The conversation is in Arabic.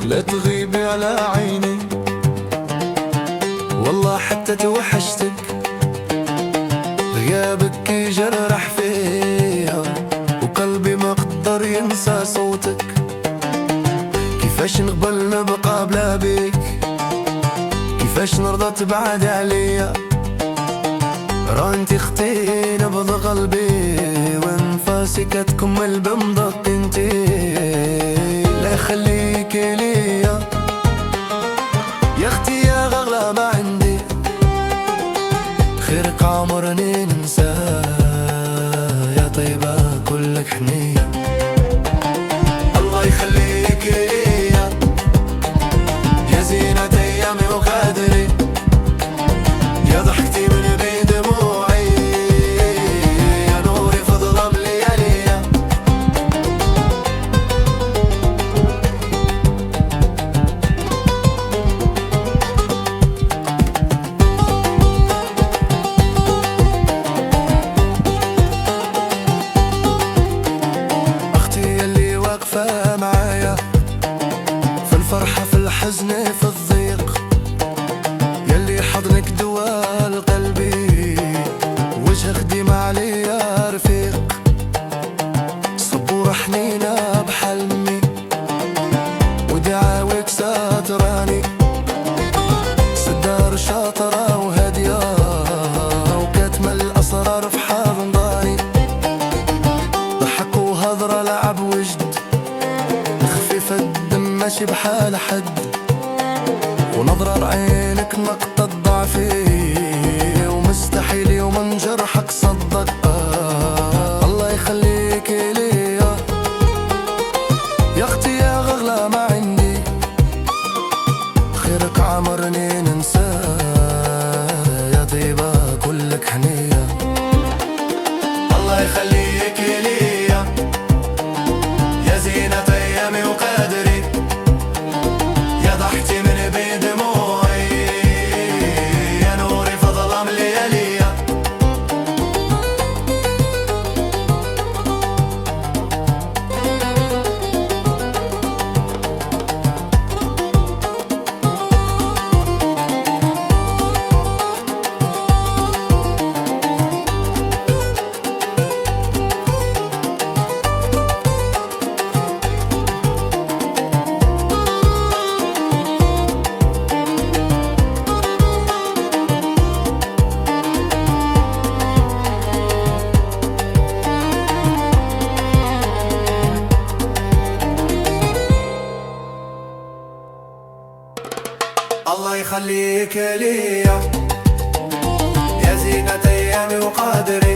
لا تغيبي على عيني والله حتى توحشتك، غيابك يجرح فيها وقلبي ما قدر ينسى صوتك. كيفاش نقبل نبقى بلا بيك، كيفاش نرضى تبعد عليا، راه انتي اختي نبض قلبي وانفاسي كتكمل بمضغ انتي. لا يخليكي ليا يا اختي يا غلا ما عندي، خيرك عمرني ننساه يا طيبة كلك حنية. الله يخليكي ليا يا زينة ايامي وقدري، يا ضحكتي من بين دموعي، يا نوري في ظلام لياليا. اختي اللي واقفة معايا في الفرحة في الحزن في الضيق، يلي حضنك دوال قلبي وجه خديم عليا رفيق. صبورة حنينة بحلمي ودعاوك ساتراني، سدار شاطرة وهادية وكاتمة الأسرار في حضني. ضحك وهضرة لعب وجد، خفيفة الدم ماشي بحال حد، ونظرة عينك نقطة ضعفي ومستحيل يوم نجرحك صدق. الله يخليك ليا يا اختي يا غلا ما عندي، خيرك عمرني ننساه يا طيبة كلك حنية. الله يخليك ليا يا زينة ايامي وقدري، يا ضحكتي من بين دموعي، يا نوري في ظلام لياليا. الله يخليك ليا يا زينة ايامي وقدري،